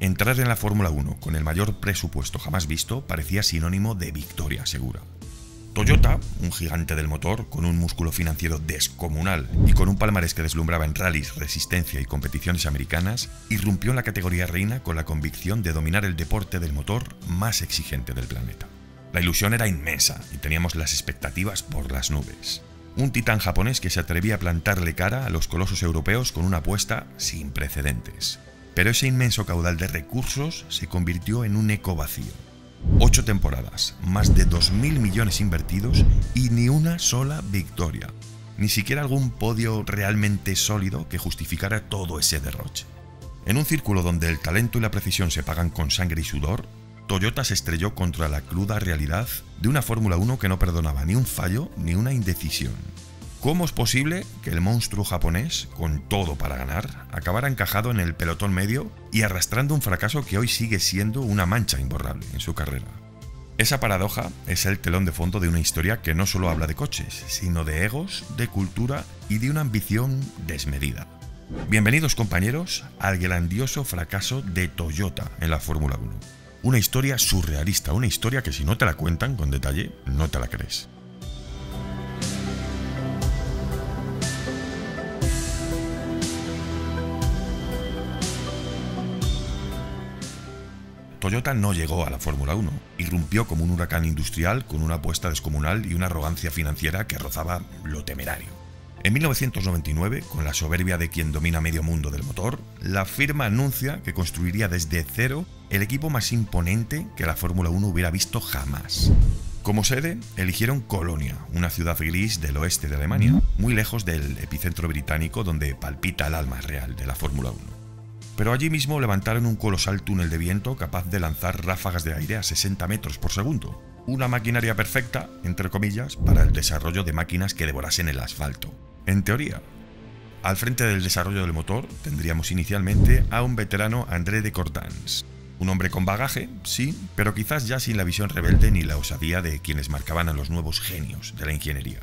Entrar en la Fórmula 1 con el mayor presupuesto jamás visto parecía sinónimo de victoria segura. Toyota, un gigante del motor, con un músculo financiero descomunal y con un palmarés que deslumbraba en rallies, resistencia y competiciones americanas, irrumpió en la categoría reina con la convicción de dominar el deporte del motor más exigente del planeta. La ilusión era inmensa y teníamos las expectativas por las nubes. Un titán japonés que se atrevía a plantarle cara a los colosos europeos con una apuesta sin precedentes. Pero ese inmenso caudal de recursos se convirtió en un eco vacío. 8 temporadas, más de 2.000 millones invertidos y ni una sola victoria. Ni siquiera algún podio realmente sólido que justificara todo ese derroche. En un círculo donde el talento y la precisión se pagan con sangre y sudor, Toyota se estrelló contra la cruda realidad de una Fórmula 1 que no perdonaba ni un fallo ni una indecisión. ¿Cómo es posible que el monstruo japonés, con todo para ganar, acabara encajado en el pelotón medio y arrastrando un fracaso que hoy sigue siendo una mancha imborrable en su carrera? Esa paradoja es el telón de fondo de una historia que no solo habla de coches, sino de egos, de cultura y de una ambición desmedida. Bienvenidos, compañeros, al grandioso fracaso de Toyota en la Fórmula 1. Una historia surrealista, una historia que si no te la cuentan con detalle, no te la crees. Toyota no llegó a la Fórmula 1, irrumpió como un huracán industrial con una apuesta descomunal y una arrogancia financiera que rozaba lo temerario. En 1999, con la soberbia de quien domina medio mundo del motor, la firma anuncia que construiría desde cero el equipo más imponente que la Fórmula 1 hubiera visto jamás. Como sede, eligieron Colonia, una ciudad gris del oeste de Alemania, muy lejos del epicentro británico donde palpita el alma real de la Fórmula 1. Pero allí mismo levantaron un colosal túnel de viento capaz de lanzar ráfagas de aire a 60 metros por segundo. Una maquinaria perfecta, entre comillas, para el desarrollo de máquinas que devorasen el asfalto. En teoría. Al frente del desarrollo del motor tendríamos inicialmente a un veterano André de Cordans. Un hombre con bagaje, sí, pero quizás ya sin la visión rebelde ni la osadía de quienes marcaban a los nuevos genios de la ingeniería.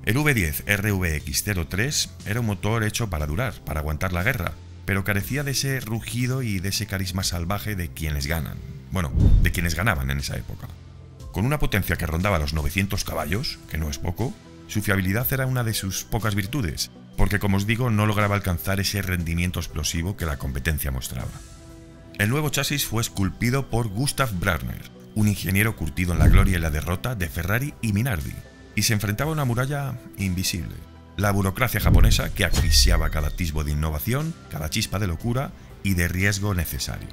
El V10 RVX03 era un motor hecho para durar, para aguantar la guerra, pero carecía de ese rugido y de ese carisma salvaje de quienes ganan. Bueno, de quienes ganaban en esa época. Con una potencia que rondaba los 900 caballos, que no es poco, su fiabilidad era una de sus pocas virtudes, porque como os digo, no lograba alcanzar ese rendimiento explosivo que la competencia mostraba. El nuevo chasis fue esculpido por Gustav Brandner, un ingeniero curtido en la gloria y la derrota de Ferrari y Minardi, y se enfrentaba a una muralla invisible. La burocracia japonesa que asfixiaba cada atisbo de innovación, cada chispa de locura y de riesgo necesario.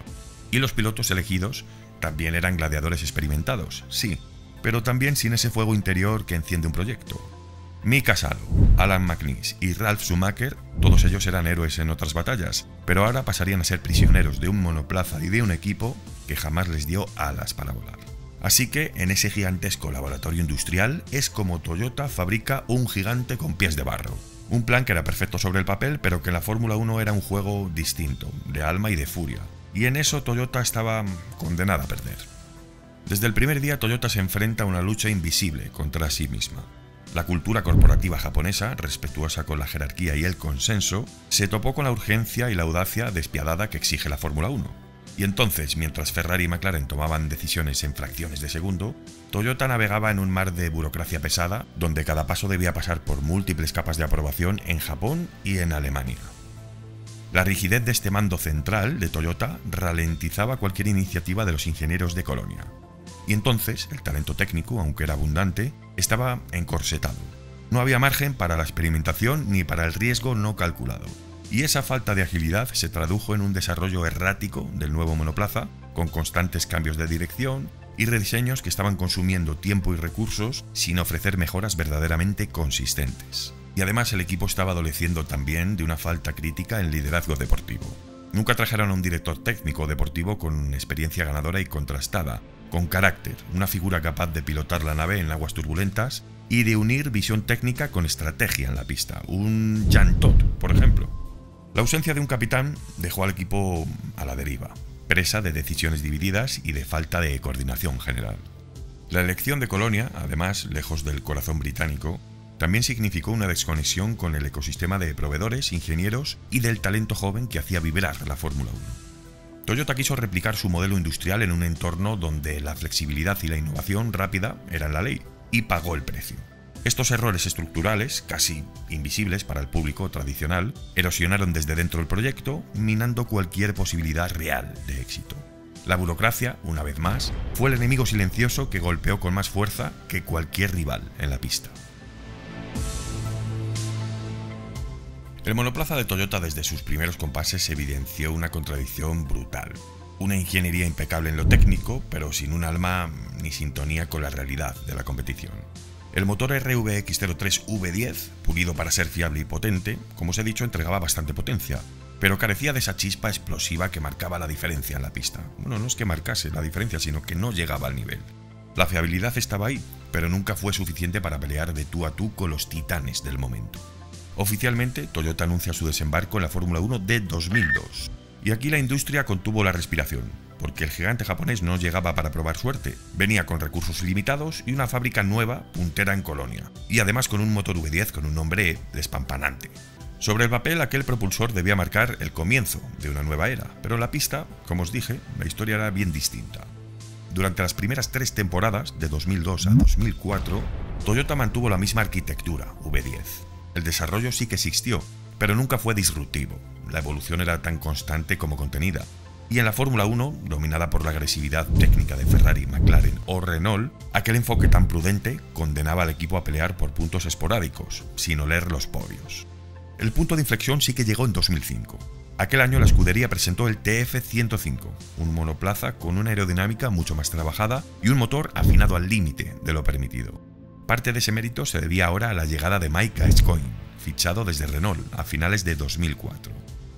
Y los pilotos elegidos también eran gladiadores experimentados, sí, pero también sin ese fuego interior que enciende un proyecto. Mika Salo, Alan McNish y Ralf Schumacher, todos ellos eran héroes en otras batallas, pero ahora pasarían a ser prisioneros de un monoplaza y de un equipo que jamás les dio alas para volar. Así que en ese gigantesco laboratorio industrial es como Toyota fabrica un gigante con pies de barro. Un plan que era perfecto sobre el papel, pero que en la Fórmula 1 era un juego distinto, de alma y de furia. Y en eso Toyota estaba condenada a perder. Desde el primer día Toyota se enfrenta a una lucha invisible contra sí misma. La cultura corporativa japonesa, respetuosa con la jerarquía y el consenso, se topó con la urgencia y la audacia despiadada que exige la Fórmula 1. Y entonces, mientras Ferrari y McLaren tomaban decisiones en fracciones de segundo, Toyota navegaba en un mar de burocracia pesada, donde cada paso debía pasar por múltiples capas de aprobación en Japón y en Alemania. La rigidez de este mando central de Toyota ralentizaba cualquier iniciativa de los ingenieros de Colonia. Y entonces, el talento técnico, aunque era abundante, estaba encorsetado. No había margen para la experimentación ni para el riesgo no calculado. Y esa falta de agilidad se tradujo en un desarrollo errático del nuevo monoplaza, con constantes cambios de dirección y rediseños que estaban consumiendo tiempo y recursos sin ofrecer mejoras verdaderamente consistentes. Y además el equipo estaba adoleciendo también de una falta crítica en liderazgo deportivo. Nunca trajeron a un director técnico deportivo con experiencia ganadora y contrastada, con carácter, una figura capaz de pilotar la nave en aguas turbulentas y de unir visión técnica con estrategia en la pista, un Jean Todt, por ejemplo. La ausencia de un capitán dejó al equipo a la deriva, presa de decisiones divididas y de falta de coordinación general. La elección de Colonia, además, lejos del corazón británico, también significó una desconexión con el ecosistema de proveedores, ingenieros y del talento joven que hacía vibrar la Fórmula 1. Toyota quiso replicar su modelo industrial en un entorno donde la flexibilidad y la innovación rápida eran la ley, y pagó el precio. Estos errores estructurales, casi invisibles para el público tradicional, erosionaron desde dentro el proyecto, minando cualquier posibilidad real de éxito. La burocracia, una vez más, fue el enemigo silencioso que golpeó con más fuerza que cualquier rival en la pista. El monoplaza de Toyota desde sus primeros compases evidenció una contradicción brutal. Una ingeniería impecable en lo técnico, pero sin un alma ni sintonía con la realidad de la competición. El motor RVX03 V10, pulido para ser fiable y potente, como os he dicho, entregaba bastante potencia, pero carecía de esa chispa explosiva que marcaba la diferencia en la pista. Bueno, no es que marcase la diferencia, sino que no llegaba al nivel. La fiabilidad estaba ahí, pero nunca fue suficiente para pelear de tú a tú con los titanes del momento. Oficialmente, Toyota anuncia su desembarco en la Fórmula 1 de 2002. Y aquí la industria contuvo la respiración, porque el gigante japonés no llegaba para probar suerte, venía con recursos limitados y una fábrica nueva, puntera en Colonia, y además con un motor V10 con un nombre despampanante. Sobre el papel, aquel propulsor debía marcar el comienzo de una nueva era, pero en la pista, como os dije, la historia era bien distinta. Durante las primeras 3 temporadas, de 2002 a 2004, Toyota mantuvo la misma arquitectura, V10. El desarrollo sí que existió, pero nunca fue disruptivo. La evolución era tan constante como contenida. Y en la Fórmula 1, dominada por la agresividad técnica de Ferrari, McLaren o Renault, aquel enfoque tan prudente condenaba al equipo a pelear por puntos esporádicos, sin oler los podios. El punto de inflexión sí que llegó en 2005. Aquel año la escudería presentó el TF105, un monoplaza con una aerodinámica mucho más trabajada y un motor afinado al límite de lo permitido. Parte de ese mérito se debía ahora a la llegada de Mike Gascoigne, fichado desde Renault a finales de 2004.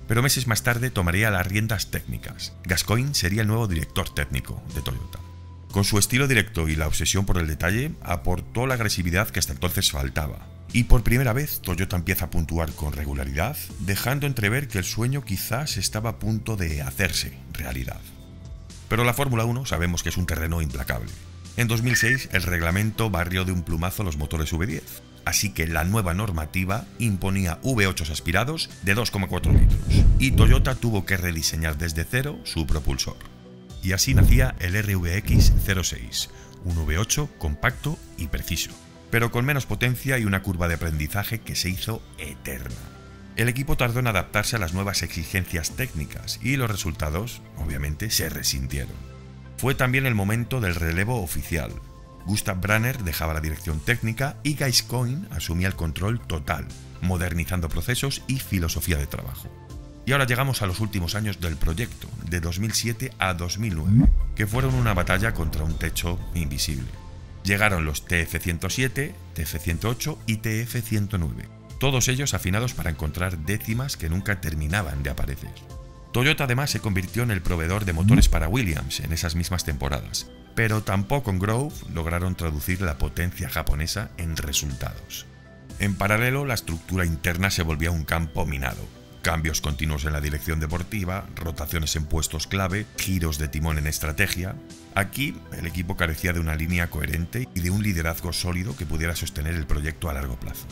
Pero meses más tarde tomaría las riendas técnicas. Gascoigne sería el nuevo director técnico de Toyota. Con su estilo directo y la obsesión por el detalle, aportó la agresividad que hasta entonces faltaba. Y por primera vez Toyota empieza a puntuar con regularidad, dejando entrever que el sueño quizás estaba a punto de hacerse realidad. Pero la Fórmula 1 sabemos que es un terreno implacable. En 2006 el reglamento barrió de un plumazo los motores V10, así que la nueva normativa imponía V8 aspirados de 2,4 litros, y Toyota tuvo que rediseñar desde cero su propulsor. Y así nacía el RVX06, un V8 compacto y preciso, pero con menos potencia y una curva de aprendizaje que se hizo eterna. El equipo tardó en adaptarse a las nuevas exigencias técnicas y los resultados, obviamente, se resintieron. Fue también el momento del relevo oficial. Gustav Branner dejaba la dirección técnica y Gascoigne asumía el control total, modernizando procesos y filosofía de trabajo. Y ahora llegamos a los últimos años del proyecto, de 2007 a 2009, que fueron una batalla contra un techo invisible. Llegaron los TF107, TF108 y TF109, todos ellos afinados para encontrar décimas que nunca terminaban de aparecer. Toyota además se convirtió en el proveedor de motores para Williams en esas mismas temporadas, pero tampoco en Grove lograron traducir la potencia japonesa en resultados. En paralelo, la estructura interna se volvía un campo minado. Cambios continuos en la dirección deportiva, rotaciones en puestos clave, giros de timón en estrategia. Aquí, el equipo carecía de una línea coherente y de un liderazgo sólido que pudiera sostener el proyecto a largo plazo.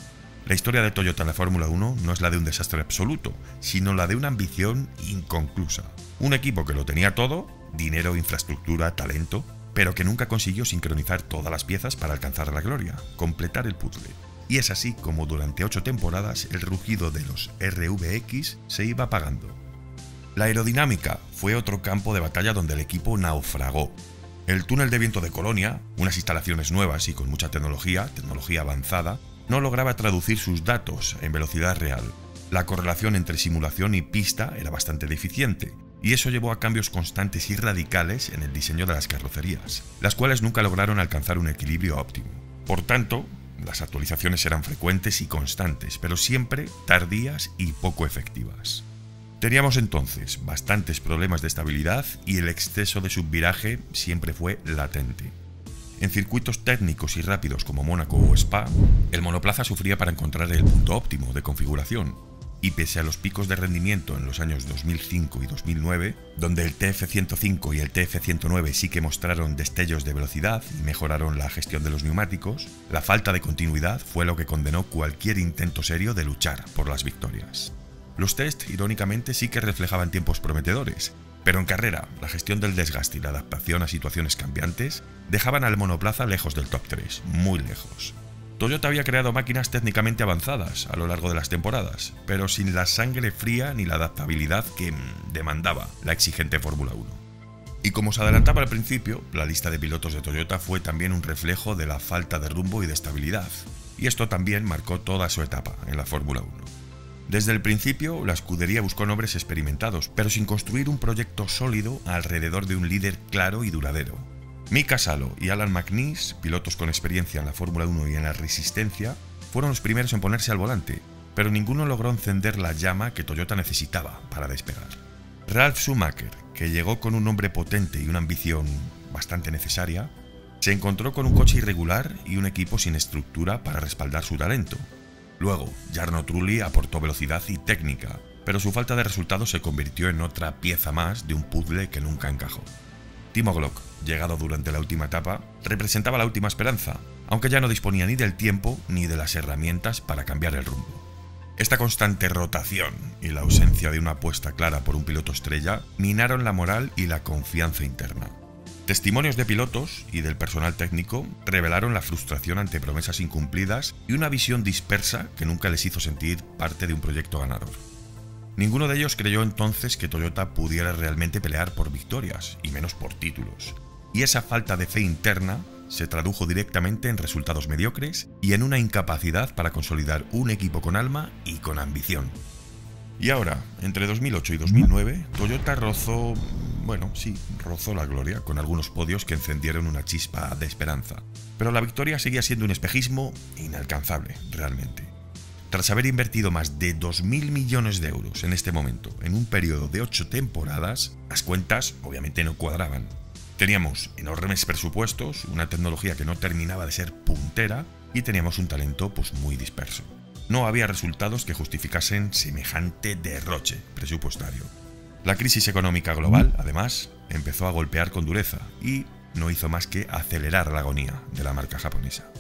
La historia de Toyota en la Fórmula 1 no es la de un desastre absoluto, sino la de una ambición inconclusa. Un equipo que lo tenía todo, dinero, infraestructura, talento, pero que nunca consiguió sincronizar todas las piezas para alcanzar la gloria, completar el puzzle. Y es así como durante 8 temporadas el rugido de los RVX se iba apagando. La aerodinámica fue otro campo de batalla donde el equipo naufragó. El túnel de viento de Colonia, unas instalaciones nuevas y con mucha tecnología avanzada, no lograba traducir sus datos en velocidad real. La correlación entre simulación y pista era bastante deficiente, y eso llevó a cambios constantes y radicales en el diseño de las carrocerías, las cuales nunca lograron alcanzar un equilibrio óptimo. Por tanto, las actualizaciones eran frecuentes y constantes, pero siempre tardías y poco efectivas. Teníamos entonces bastantes problemas de estabilidad y el exceso de subviraje siempre fue latente. En circuitos técnicos y rápidos como Mónaco o Spa, el monoplaza sufría para encontrar el punto óptimo de configuración, y pese a los picos de rendimiento en los años 2005 y 2009, donde el TF105 y el TF109 sí que mostraron destellos de velocidad y mejoraron la gestión de los neumáticos, la falta de continuidad fue lo que condenó cualquier intento serio de luchar por las victorias. Los test, irónicamente, sí que reflejaban tiempos prometedores, Pero en carrera, la gestión del desgaste y la adaptación a situaciones cambiantes dejaban al monoplaza lejos del top 3, muy lejos. Toyota había creado máquinas técnicamente avanzadas a lo largo de las temporadas, pero sin la sangre fría ni la adaptabilidad que demandaba la exigente Fórmula 1. Y como se adelantaba al principio, la lista de pilotos de Toyota fue también un reflejo de la falta de rumbo y de estabilidad, y esto también marcó toda su etapa en la Fórmula 1. Desde el principio, la escudería buscó nombres experimentados, pero sin construir un proyecto sólido alrededor de un líder claro y duradero. Mika Salo y Alan McNeice, pilotos con experiencia en la Fórmula 1 y en la resistencia, fueron los primeros en ponerse al volante, pero ninguno logró encender la llama que Toyota necesitaba para despegar. Ralf Schumacher, que llegó con un nombre potente y una ambición bastante necesaria, se encontró con un coche irregular y un equipo sin estructura para respaldar su talento. Luego, Jarno Trulli aportó velocidad y técnica, pero su falta de resultados se convirtió en otra pieza más de un puzzle que nunca encajó. Timo Glock, llegado durante la última etapa, representaba la última esperanza, aunque ya no disponía ni del tiempo ni de las herramientas para cambiar el rumbo. Esta constante rotación y la ausencia de una apuesta clara por un piloto estrella minaron la moral y la confianza interna. Testimonios de pilotos y del personal técnico revelaron la frustración ante promesas incumplidas y una visión dispersa que nunca les hizo sentir parte de un proyecto ganador. Ninguno de ellos creyó entonces que Toyota pudiera realmente pelear por victorias, y menos por títulos. Y esa falta de fe interna se tradujo directamente en resultados mediocres y en una incapacidad para consolidar un equipo con alma y con ambición. Y ahora, entre 2008 y 2009, Toyota rozó la gloria, con algunos podios que encendieron una chispa de esperanza. Pero la victoria seguía siendo un espejismo inalcanzable, realmente. Tras haber invertido más de 2.000 millones de euros en este momento, en un periodo de 8 temporadas, las cuentas obviamente no cuadraban. Teníamos enormes presupuestos, una tecnología que no terminaba de ser puntera y teníamos un talento muy disperso. No había resultados que justificasen semejante derroche presupuestario. La crisis económica global, además, empezó a golpear con dureza y no hizo más que acelerar la agonía de la marca japonesa.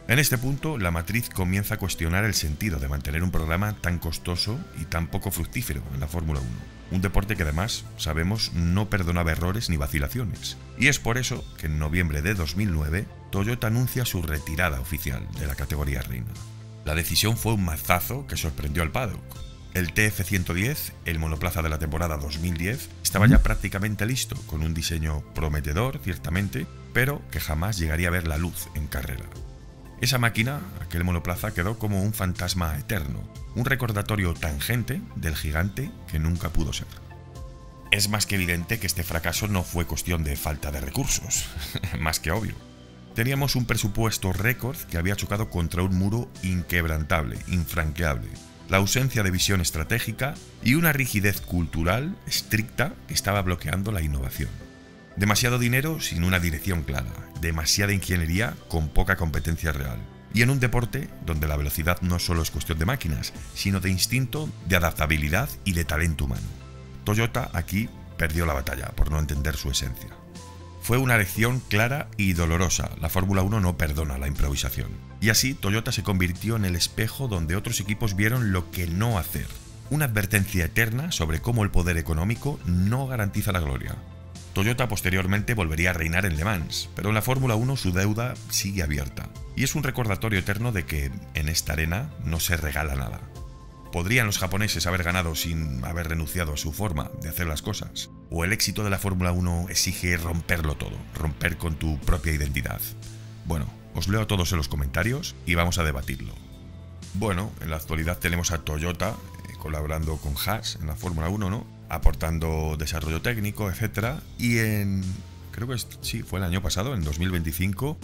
En este punto, la matriz comienza a cuestionar el sentido de mantener un programa tan costoso y tan poco fructífero en la Fórmula 1, un deporte que además, sabemos, no perdonaba errores ni vacilaciones. Y es por eso que en noviembre de 2009, Toyota anuncia su retirada oficial de la categoría reina. La decisión fue un mazazo que sorprendió al paddock. El TF110, el monoplaza de la temporada 2010, estaba ya prácticamente listo, con un diseño prometedor, ciertamente, pero que jamás llegaría a ver la luz en carrera. Esa máquina, aquel monoplaza, quedó como un fantasma eterno, un recordatorio tangente del gigante que nunca pudo ser. Es más que evidente que este fracaso no fue cuestión de falta de recursos, más que obvio. Teníamos un presupuesto récord que había chocado contra un muro inquebrantable, infranqueable, la ausencia de visión estratégica y una rigidez cultural estricta que estaba bloqueando la innovación. Demasiado dinero sin una dirección clara, demasiada ingeniería con poca competencia real. Y en un deporte donde la velocidad no solo es cuestión de máquinas, sino de instinto, de adaptabilidad y de talento humano. Toyota aquí perdió la batalla por no entender su esencia. Fue una lección clara y dolorosa. La Fórmula 1 no perdona la improvisación. Y así Toyota se convirtió en el espejo donde otros equipos vieron lo que no hacer. Una advertencia eterna sobre cómo el poder económico no garantiza la gloria. Toyota posteriormente volvería a reinar en Le Mans, pero en la Fórmula 1 su deuda sigue abierta. Y es un recordatorio eterno de que en esta arena no se regala nada. ¿Podrían los japoneses haber ganado sin haber renunciado a su forma de hacer las cosas? ¿O el éxito de la Fórmula 1 exige romperlo todo, romper con tu propia identidad? Bueno, os leo a todos en los comentarios y vamos a debatirlo. Bueno, en la actualidad tenemos a Toyota colaborando con Haas en la Fórmula 1, ¿no? Aportando desarrollo técnico, etc. Y creo que fue el año pasado, en 2025,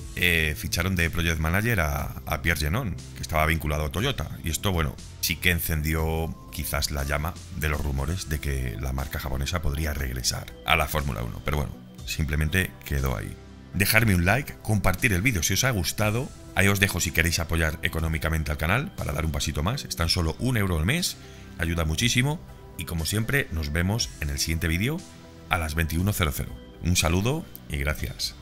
ficharon de Project Manager a Pierre Genon, que estaba vinculado a Toyota. Y esto, bueno, sí que encendió quizás la llama de los rumores de que la marca japonesa podría regresar a la Fórmula 1. Pero bueno, simplemente quedó ahí. Dejarme un like, compartir el vídeo si os ha gustado. Ahí os dejo si queréis apoyar económicamente al canal para dar un pasito más. Es tan solo €1 al mes, ayuda muchísimo. Y como siempre, nos vemos en el siguiente vídeo a las 21:00. Un saludo y gracias.